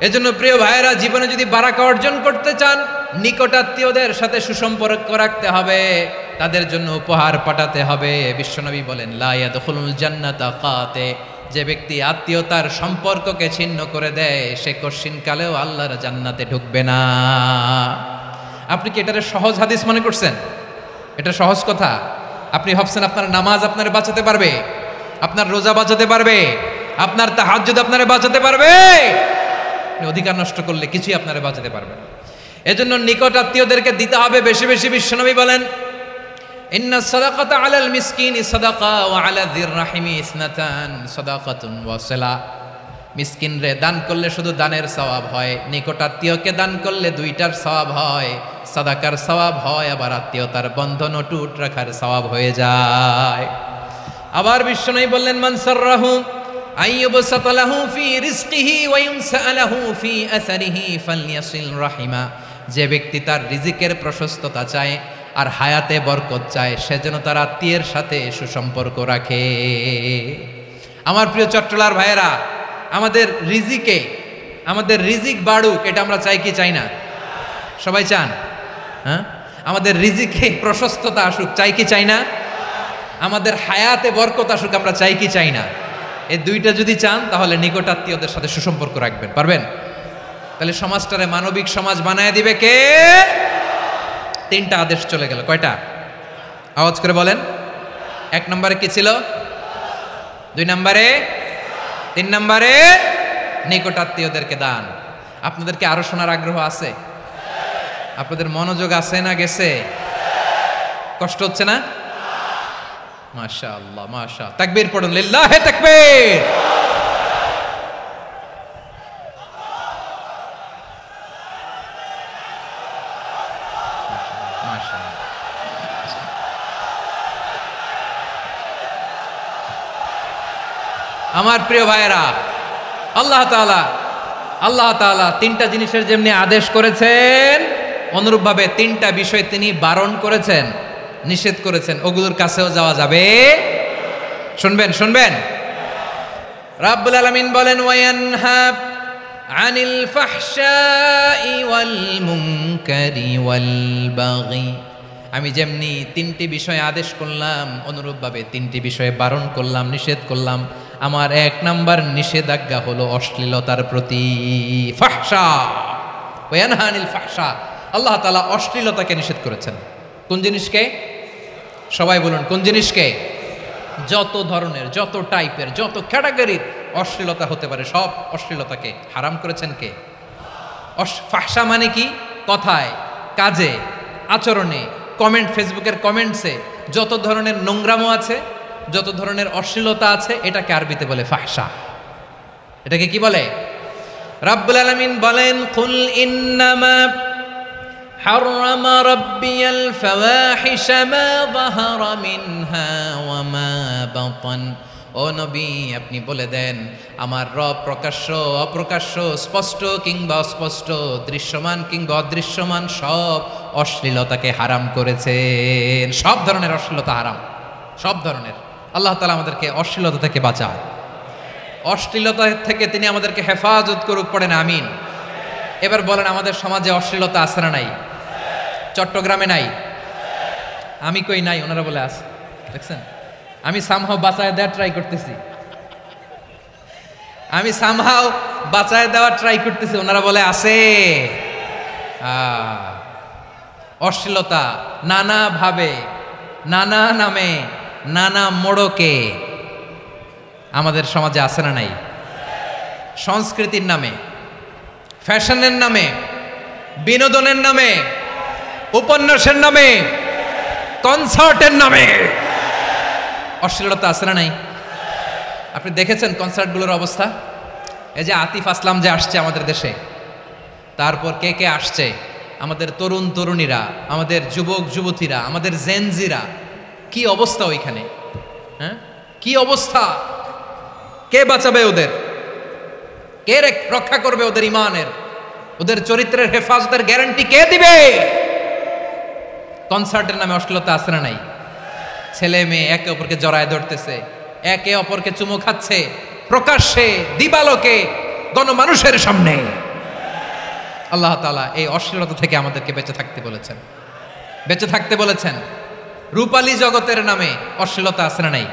এজন্য প্রিয় ভাইয়েরা, জীবনে যদি বারাকা অর্জন করতে চান, নিকটাত্মীয়দের সাথে সুসম্পর্ক রাখতে হবে, তাদের জন্য উপহার পাঠাতে হবে। বিশ্বনবী বলেন, লা ইয়াদখুলুল জান্নাতা কাতে, যে ব্যক্তি আত্মীয়তার সম্পর্ককে ছিন্ন করে দেয়, সে কশিনকালেও আল্লাহর জান্নাতে ঢুকবে না। আপনি কি এটারে সহজ হাদিস মনে করছেন? এটা সহজ কথা? আপনি ভাবছেন আপনার নামাজ আপনারে বাঁচাতে পারবে? আপনার রোজা বাঁচাতে পারবে? আপনার তাহাজ্জুদ আপনারে বাঁচাতে পারবে? অধিকার নষ্ট করলে কিছুই আপনারে বাঁচাতে পারবে না। এজন্য নিকট আত্মীয়দেরকে দিতে হবে বেশি বেশি। বিশ্বনবী বলেন, ইন্না সাদাকাতা আলাল মিসকিনি সাদাকা ওয়া আলা যির রাহিমি ইসনাতান সাদাকাতুন ওয়া সিলা। মিসকিনরে দান করলে শুধু দানের সওয়াব হয়, নিকট আত্মীয়কে দান করলে দুইটার সওয়াব হয়, সাদাকার সওয়াব হয়, আবার আত্মীয়তার বন্ধন অটুট রাখার সওয়াব হয়ে যায়। আবার বিশ্বনবী বললেন, মান সাররাহু আইয়ুবসাতা লাহু ফি রিজকিহি ওয়া ইউনসা লাহু ফি আসারিহি ফালইয়াসিল রাহিমা। যে ব্যক্তি তার রিজিকের প্রশস্ততা চায় আর হায়াতে বরকত চায়, সে যেন তার আত্মীয়ের সাথে সুসম্পর্ক রাখে। আমার প্রিয় চট্টলার ভাইয়েরা, আমাদের রিজিক বাড়ুক, এটা আমরা চাই কি চাই না? সবাই চান? হ্যাঁ, আমাদের রিজিকে প্রশস্ততা আসুক, চাই কি চাই না? আমাদের হায়াতে বরকত আসুক, আমরা চাই কি চাই না? এই দুইটা যদি চান, তাহলে নিকট আত্মীয়দের সাথে সুসম্পর্ক রাখবেন। পারবেন? তাহলে সমাজটারে মানবিক সমাজ বানায় দিবে কে? তিনটা আদেশ চলে গেল। কয়টা? আওয়াজ করে বলেন। 1 নম্বরে কি ছিল? 2 নম্বরে, 3 নম্বরে নিকট আত্মীয়দেরকে দান। আপনাদেরকে আরো শোনার আগ্রহ আছে? আপনাদের মনোযোগ আছে না গেছে? কষ্ট হচ্ছে না? মাশাআল্লাহ, মাশাআল্লাহ। তাকবীর পড়ুন, লিল্লাহে তাকবীর। আমার প্রিয় ভাইয়েরা, আল্লাহ তাআলা 3টা জিনিসের যেমনি আদেশ করেছেন, অনুরূপভাবে 3টা বিষয় তিনি বারণ করেছেন, নিষেধ করেছেন। ওগুলোর কাছেও যাওয়া যাবে। শুনবেন। রাব্বুল আলামিন বলেন, ওয়ায়ানহা আনিল ফাহশাই ওয়াল মুনকারি ওয়াল বাগি। আমি যেমনি 3টি বিষয়ে আদেশ করলাম, অনুরূপভাবে 3টি বিষয়ে বারণ করলাম, নিষেধ করলাম। আমার 1 নাম্বার নিষেধাজ্ঞা হলো অশ্লীলতার প্রতি। ফাহশা, ওয়ায়ানহা আনিল ফাহশা। আল্লাহ তাআলা অশ্লীলতাকে নিষেধ করেছেন। কোন জিনিসকে? সবাই বলুন, কোন জিনিসকে? যত ধরনের, যত টাইপের, যত ক্যাটাগরির অশ্লীলতা হতে পারে, সব অশ্লীলতাকে হারাম করেছেন কে? ফাহশা মানে কি? কথায়, কাজে, আচরণে, কমেন্ট, ফেসবুকের কমেন্টসে যত ধরনের নোংরামো আছে, যত ধরনের অশ্লীলতা আছে, এটাকে আরবিতে বলে ফাহশা। এটাকে কি বলে? রাব্বুল আলামিন বলেন, কুল ইন্নামা حرم ربي الفواحش ما ظهر منها وما بطن। ও নবী, আপনি বলে দেন, আমার রব প্রকাশ্য, অপ্রকাশ্য, স্পষ্ট কিংবা অস্পষ্ট, দৃশ্যমান কিংবা অদৃশ্যমান সব অশ্লীলতাকে হারাম করেছেন। সব ধরনের অশ্লীলতা হারাম, সব ধরনের। আল্লাহ তাআলা আমাদেরকে অশ্লীলতা থেকে বাঁচায়, অশ্লীলতা থেকে তিনি আমাদেরকে হেফাজত করুক। পড়েন আমিন। এবার বলেন, আমাদের সমাজে অশ্লীলতা আছে না নাই? চট্টগ্রামে নাই? আমি কই নাই, ওনারা বলে আছে। দেখছেন, আমি সামহাও বাঁচায় দেওয়ার ট্রাই করতেছি, ওনারা বলে আছে। অশ্লীলতা নানা ভাবে, নানা নামে, নানা মোড়কে আমাদের সমাজে আছে না নাই? সংস্কৃতির নামে, ফ্যাশনের নামে, বিনোদনের নামে, উপন্যাসের নামে, কনসার্টের নামে অশ্লীলতা আছে না নাই? আপনি দেখেছেন কনসার্টগুলোর অবস্থা? এই যে আতিফ আসলাম যে আসছে আমাদের দেশে, তারপর কে কে আসছে, আমাদের তরুণ তরুণীরা, আমাদের যুবক যুবতীরা, আমাদের জেনজিরা, কি অবস্থা ওইখানে, হ্যাঁ কি অবস্থা, কে বাঁচাবে ওদের, কে রক্ষা করবে ওদের ইমানের, ওদের চরিত্রের হেফাজতের গ্যারান্টি কে দিবে? কনসার্টের নামে অশ্লীলতা আছে না নাই? ছেলে মেয়ে একে অপরকে জড়ায় ধরতেছে, একে অপরকে চুমু খাচ্ছে প্রকাশ্যে দিবালোকে গণমানুষের সামনে। আল্লাহ তাআলা এই অশ্লীলতা থেকে আমাদেরকে বেঁচে থাকতে বলেছেন, বেঁচে থাকতে বলেছেন। রূপালী জগতের নামে অশ্লীলতা আছে না নাই?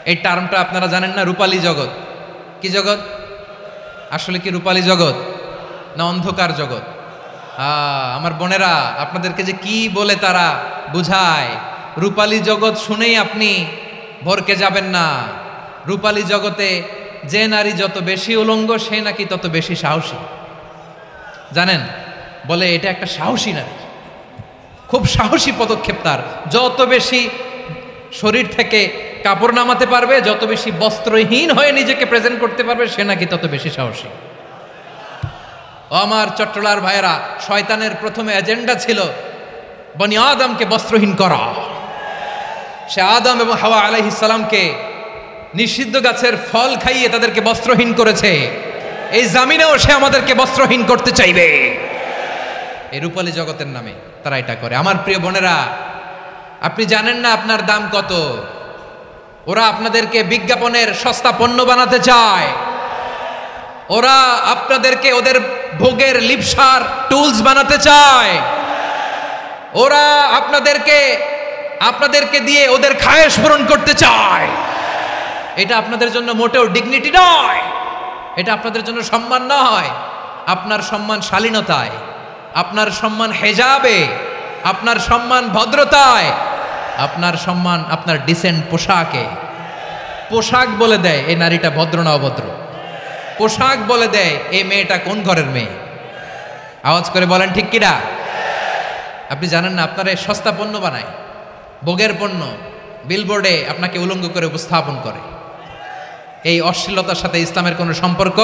এই টার্মটা আপনারা জানেন না? রূপালী জগৎ কি জগৎ? আসলে কি রূপালী জগৎ না অন্ধকার জগৎ? আমার বোনেরা, আপনাদেরকে যে কি বলে তারা বুঝায়, রূপালী জগৎ শুনেই আপনি ভরকে যাবেন না। রূপালী জগতে যে নারী যত বেশি উলঙ্গ সে নাকি তত বেশি সাহসী। জানেন, বলে এটা একটা সাহসী নারী, খুব সাহসী পদক্ষেপ তার। যত বেশি শরীর থেকে কাপড় নামাতে পারবে, যত বেশি বস্ত্রহীন হয়ে নিজেকে প্রেজেন্ট করতে পারবে, সে নাকি তত বেশি সাহসী। আমার চট্টলার ভাইয়েরা, শয়তানের প্রথমে এজেন্ডা ছিল বনি আদমকে বস্ত্রহীন করা। সে আদম এবং হাওয়া আলাইহিস সালামকে নিষিদ্ধ গাছের ফল খাইয়ে তাদেরকে বস্ত্রহীন করেছে। এই জামিনেও সে আমাদেরকে বস্ত্রহীন করতে চাইবে। এই রূপালী জগতের নামে তারা এটা করে। আমার প্রিয় বোনেরা, আপনি জানেন না আপনার দাম কত। ওরা আপনাদেরকে বিজ্ঞাপনের সস্তা পণ্য বানাতে চায়। ওরা আপনাদেরকে ওদের ভোগের লিপসার টুলস বানাতে চায়। ওরা আপনাদেরকে দিয়ে ওদের খায়েশ পূরণ করতে চায়। এটা আপনাদের জন্য মোটেও ডিগনিটি নয়, এটা আপনাদের জন্য সম্মান নয়। আপনার সম্মান শালীনতায়, আপনার সম্মান হেজাবে, আপনার সম্মান ভদ্রতায়, আপনার সম্মান আপনার ডিসেন্ট পোশাকে। পোশাক বলে দেয় এই নারীটা ভদ্র না অভদ্র। পোশাক বলে দেয় এই মেয়েটা কোন ঘরের মেয়ে। আওয়াজ করে বলেন ঠিক কিনা? আপনি জানেন না, আপনারা সস্তা পণ্য বানায়, ভোগের পণ্য, বিলবোর্ডে আপনাকে উলঙ্গ করে উপস্থাপন করে। এই অশ্লীলতার সাথে ইসলামের কোনো সম্পর্ক।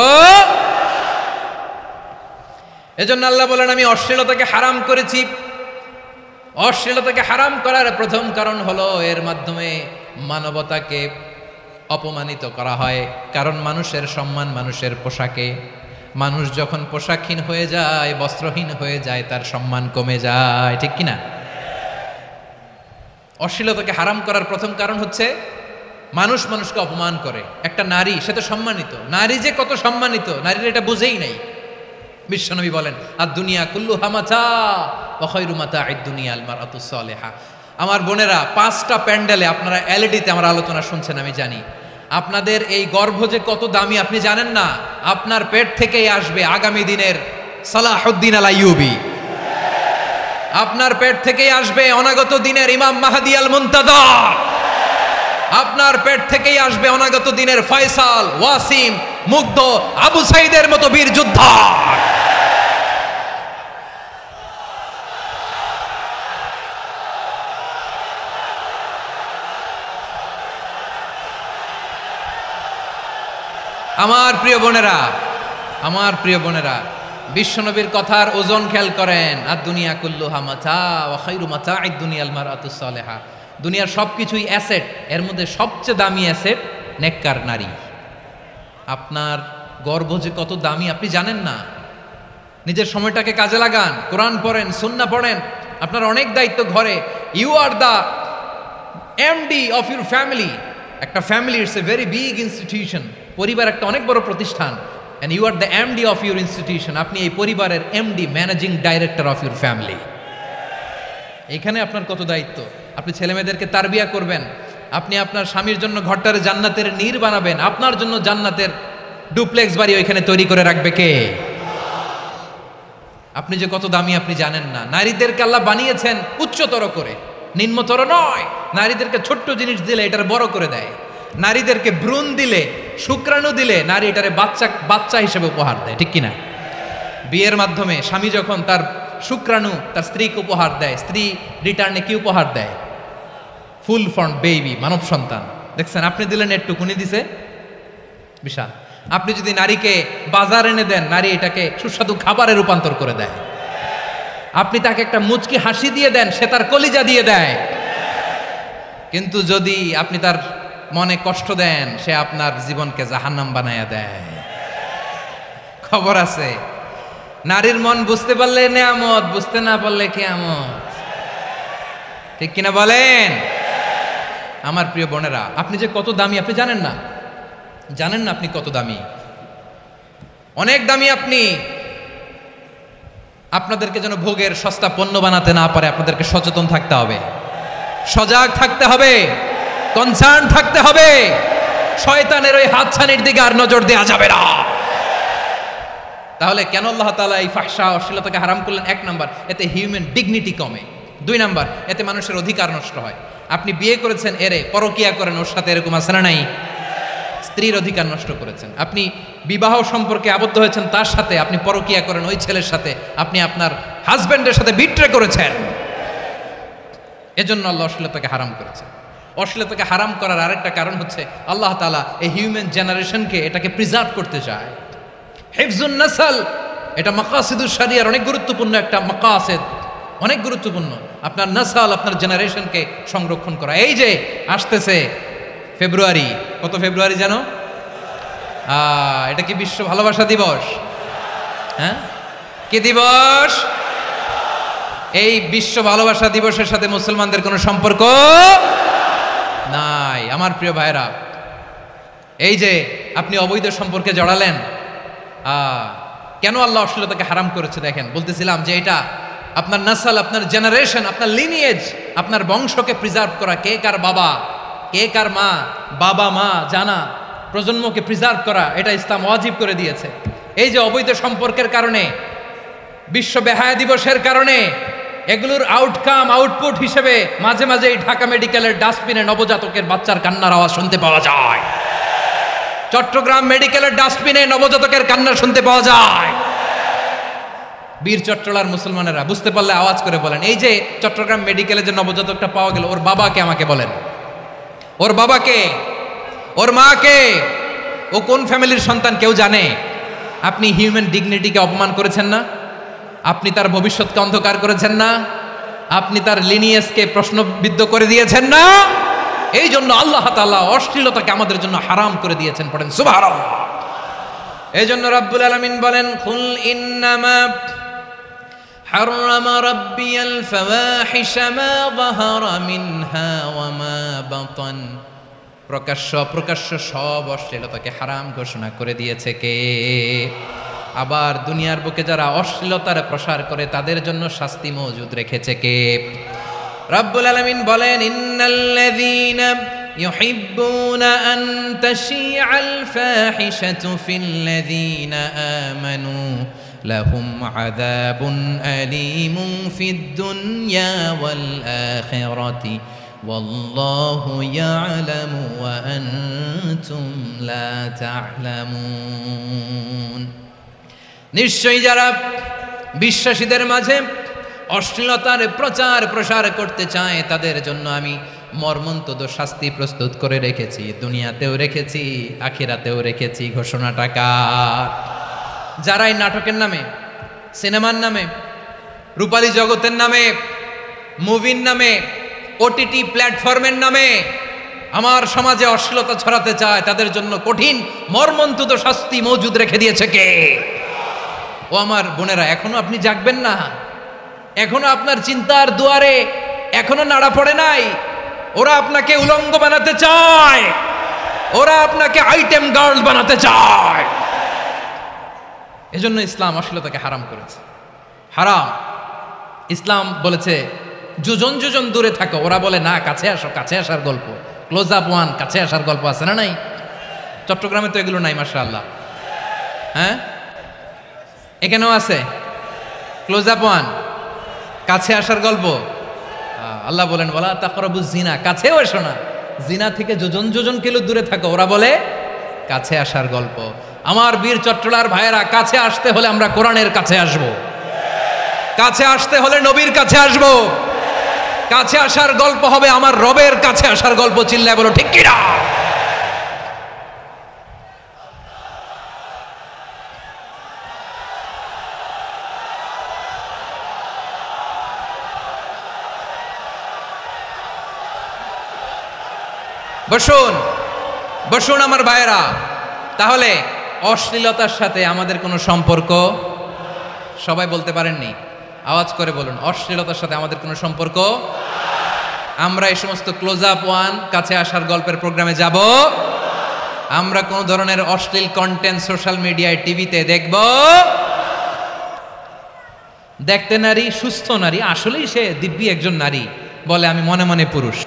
এজন্য আল্লাহ বলেন, আমি অশ্লীলতাকে হারাম করেছি। অশ্লীলতাকে হারাম করার প্রথম কারণ হলো এর মাধ্যমে মানবতাকে অপমানিত করা হয়। কারণ মানুষের সম্মান মানুষের পোশাকে। মানুষ যখন পোশাকহীন হয়ে যায়, বস্ত্রহীন হয়ে যায়, তার সম্মান কমে যায়, ঠিক কিনা? অশ্লীলতাকে হারাম করার প্রথম কারণ হচ্ছে মানুষ মানুষকে অপমান করে। একটা নারী, সে তো সম্মানিত, নারী যে কত সম্মানিত নারীর এটা বুঝেই নাই। বিশ্বনবী বলেন, আর দুনিয়া কুল্লুহা মাতা ওয়া খায়রু মাতা'আদ দুনিয়া আল মারআতুস সালিহা। আমার বোনেরা, 5টা প্যান্ডেলে আপনারা এলইডিতে আমার আলোচনা শুনছেন, আমি জানি। আপনাদের এই গর্ভ যে কত দামি আপনি জানেন না। আপনার পেট থেকেই আসবে আগামী দিনের সালাহুদ্দিন আল আইয়ুবী। আপনার পেট থেকেই আসবে অনাগত দিনের ইমাম মাহদী আল মুনতাযর। আপনার পেট থেকেই আসবে অনাগত দিনের ফয়সাল, ওয়াসিম, মুগ্ধ, আবু সাইদের মতো বীর যোদ্ধা। আমার প্রিয় বোনেরা, আমার প্রিয় বোনেরা, বিশ্বনবীর কথার ওজন খেয়াল করেন। আর দুনিয়া কুল্লুহা মাতা ওয়া খায়রু মাতা'আদ দুনিয়া আল মারআতুস সালিহা। দুনিয়ার সবকিছুই অ্যাসেট, এর মধ্যে সবচেয়ে দামি অ্যাসেট নেককার নারী। আপনার গর্ভ যে কত দামি আপনি জানেন না। নিজের সময়টাকে কাজে লাগান, কোরআন পড়েন, সুন্নাহ পড়েন। আপনার অনেক দায়িত্ব ঘরে। You are the MD of your family. একটা family it's a very big institution. পরিবার একটা অনেক বড় প্রতিষ্ঠান। And you are the MD of your institution. আপনি এই পরিবারের MD, managing director of your family. এখানে আপনার কত দায়িত্ব। আপনি ছেলেমেয়েদেরকে তারবিয়া করবেন। আপনি আপনার স্বামীর জন্য ঘরটারে জান্নাতের নীর বানাবেন। আপনার জন্য জান্নাতের ডুপ্লেক্স বাড়ি ওইখানে তৈরি করে রাখবে কে? আপনি যে কত দামি আপনি জানেন না। নারীদেরকে আল্লাহ বানিয়েছেন উচ্চতর করে, নিম্নতর নয়। নারীদেরকে ছোট্ট জিনিস দিলে এটার বড় করে দেয়। নারীদেরকে ভ্রূণ দিলে, শুক্রাণু দিলে নারী এটারে বাচ্চা হিসেবে উপহার দেয়, ঠিক কিনা? বিয়ের মাধ্যমে স্বামী যখন তার শুক্রাণু তার স্ত্রীকে উপহার দেয়, স্ত্রী রিটার্নে কি উপহার দেয়? ফুল ফর্ম বেবি, মানব সন্তান। দেখছেন, আপনি দিলেন একটুকুনি, দিছে বিশাল। আপনি যদি নারীকে বাজার এনে দেন, নারী এটাকে সুস্বাদু খাবারে রূপান্তর করে দেয়। আপনি তাকে একটা মুচকি হাসি দিয়ে দেন, সে তার কলিজা দিয়ে দেয়। কিন্তু যদি আপনি তার মনে কষ্ট দেন, সে আপনার জীবনকে জাহান্নাম বানায়া দেয়। খবর আছে, নারীর মন বুঝতে পারলে নেয়ামত, বুঝতে না পারলে কিয়ামত। ঠিক কিনা বলেন? আমার প্রিয় বোনেরা, আপনি যে কত দামি আপনি জানেন না, জানেন না আপনি কত দামি, অনেক দামি আপনি। আপনাদেরকে যেন ভোগের সস্তা পণ্য বানাতে না পারে, আপনাদেরকে সচেতন থাকতে হবে, সজাগ থাকতে হবে, কনসার্ন থাকতে হবে। শয়তানের ওই হাতছানির দিকে আর নজর দেওয়া যাবে না। তাহলে কেন আল্লাহ তাআলা এই ফাহশা অশ্লীলতাকে হারাম করলেন? এক নাম্বার, এতে হিউম্যান ডিগনিটি কমে। দুই নাম্বার, এতে মানুষের অধিকার নষ্ট হয়। আপনি বিয়ে করেছেন এরে, পরকিয়া করেন ওর সাথে, এরকম আছে না নাই? স্ত্রীর অধিকার নষ্ট করেছেন। আপনি বিবাহ সম্পর্কে আবদ্ধ হয়েছেন তার সাথে, আপনি পরকিয়া করেন ওই ছেলের সাথে, আপনি আপনার হাজবেন্ডের সাথে বিট্রে করেছেন। এজন্য আল্লাহ অশ্লীলতাকে হারাম করেছেন। অশ্লীলতাকে হারাম করার আরেকটা কারণ হচ্ছে আল্লাহ তাআলা এই হিউম্যান জেনারেশনকে এটাকে প্রিজার্ভ করতে চায়। হিফজুন নাসল, এটা মাকাসিদুশ শরিয়ার অনেক গুরুত্বপূর্ণ একটা মাকাসিদ, অনেক গুরুত্বপূর্ণ। আপনার নাসল, আপনার জেনারেশনকে সংরক্ষণ করা। এই যে আসতেছে ফেব্রুয়ারি, কত ফেব্রুয়ারি জানো? এটা কি বিশ্ব ভালোবাসা দিবস? হ্যাঁ, কি দিবস? এই বিশ্ব ভালোবাসা দিবসের সাথে মুসলমানদের কোনো সম্পর্ক নাই। আমার প্রিয় ভাইরা, এই যে আপনি অবৈধ সম্পর্কে জড়ালেন, কেন আল্লাহ অশ্লীলতাকে হারাম করেছে দেখেন। বলতেছিলাম যে এটা আপনার নাসল, আপনার জেনারেশন, আপনার লিনিয়েজ, আপনার বংশকে প্রিজার্ভ করা। কে কার বাবা, কে কার মা, বাবা মা জানা, প্রজন্মকে প্রিজার্ভ করা, এটা ইসলাম ওয়াজিব করে দিয়েছে। এই যে অবৈধ সম্পর্কের কারণে, বিশ্ব বেহায়া দিবসের কারণে, এগুলোর আউটকাম, আউটপুট হিসেবে মাঝে মাঝে ঢাকা মেডিকেলের ডাস্টবিনে নবজাতকের বাচ্চার কান্নার আওয়াজ শুনতে পাওয়া যায়। চট্টগ্রাম মেডিকেলের ডাস্টবিনে নবজাতকের কান্না শুনতে পাওয়া যায়। বীর চট্টলার মুসলমানেরা বুঝতে পারলে আওয়াজ করে বলেন, এই যে চট্টগ্রাম মেডিকেলে যে নবজাতকটা পাওয়া গেল, ওর বাবাকে আমাকে বলেন, ওর বাবাকে, ওর মাকে, ও কোন ফ্যামিলির সন্তান কেউ জানে? আপনি হিউম্যান ডিগনিটিকে অপমান করেছেন না? আপনি তার ভবিষ্যৎকে অন্ধকার করেছেন না? আপনি তার লিনিয়েজকে প্রশ্নবিদ্ধ করে দিয়েছেন না? এই জন্য আল্লাহ তাআলা অশ্লীলতাকে আমাদের জন্য হারাম করে দিয়েছেন। পড়েন সুবহানাল্লাহ। এই জন্য রাব্বুল আলামিন বলেন, কুল ইন্নামা হারামা রাব্বিয়াল ফাওয়াহিশা মা যাহারা মিনহা ওয়া মা বাতান। প্রকাশ্য অপ্রকাশ্য সব অশ্লীলতাকে হারাম ঘোষণা করে দিয়েছে কে? আবার দুনিয়ার বুকে যারা অশ্লীলতার প্রসার করে তাদের জন্য শাস্তি মজুদ রেখেছে কে? রব্বুল আলামিন বলেন, ইন্নাল্লাযীনা ইউহিব্বুনা আন তাশিআল ফাহিশাতু ফিল্লাযীনা আমানু লাহুম আযাবুন আলীমুন ফিদ দুনিয়া ওয়াল আখিরাতি ওয়াল্লাহু ইয়ালামু ওয়া আনতুম লা তা'লামুন। নিশ্চয়ই যারা বিশ্বাসীদের মাঝে অশ্লীলতার প্রচার প্রসার করতে চায় তাদের জন্য আমি মর্মন্তুদ শাস্তি প্রস্তুত করে রেখেছি, দুনিয়াতেও রেখেছি, আখিরাতেও রেখেছি। ঘোষণাটা কার? যারা এই নাটকের নামে, সিনেমার নামে, রূপালী জগতের নামে, মুভির নামে, ওটিটি প্ল্যাটফর্মের নামে আমার সমাজে অশ্লীলতা ছড়াতে চায়, তাদের জন্য কঠিন মর্মন্তুদ শাস্তি মজুদ রেখে দিয়েছে কে? ও আমার বোনেরা, এখনো আপনি জাগবেন না? এখনো আপনার চিন্তার দুয়ারে এখনো নাড়া পড়ে নাই? ওরা আপনাকে উলঙ্গ বানাতে চায়, ওরা আপনাকে আইটেম গার্ল বানাতে চায়। এজন্য ইসলাম অশ্লীলতাকে হারাম করেছে। হারাম। ইসলাম বলেছে যোজন যোজন দূরে থাকো, ওরা বলে না কাছে আসো, কাছে আসার গল্প, ক্লোজ আপ ওয়ান, কাছে আসার গল্প আছে না নাই? চট্টগ্রামে তো এগুলো নাই মাশাআল্লাহ। হ্যাঁ, এখানেও আছে ক্লোজ আপ ওয়ান, কাছে আসার গল্প। আল্লাহ বলেন, ওয়ালা তাকরাবুজ জিনা, কাছেও এসো না, জিনা থেকে যোজন যোজন কিলো দূরে থাকো, ওরা বলে কাছে আসার গল্প। আমার বীর চট্টলার ভাইয়েরা, কাছে আসতে হলে আমরা কোরআনের কাছে আসব, কাছে আসতে হলে নবীর কাছে আসব, কাছে আসার গল্প হবে আমার রবের কাছে আসার গল্প। চিল্লায় বলো ঠিক কিনা? বসুন বসুন আমার ভাইয়েরা। তাহলে অশ্লীলতার সাথে আমাদের কোনো সম্পর্ক, সবাই বলতে পারেননি, আওয়াজ করে বলুন, অশ্লীলতার সাথে আমাদের কোনো সম্পর্ক। আমরা এই সমস্ত ক্লোজ আপ ওয়ান, কাছে আসার গল্পের প্রোগ্রামে যাব? আমরা কোন ধরনের অশ্লীল কন্টেন্ট সোশ্যাল মিডিয়ায়, টিভিতে দেখব? দেখতে নারী, সুস্থ নারী, আসলেই সে দিব্যি একজন নারী, বলে আমি মনে মনে পুরুষ।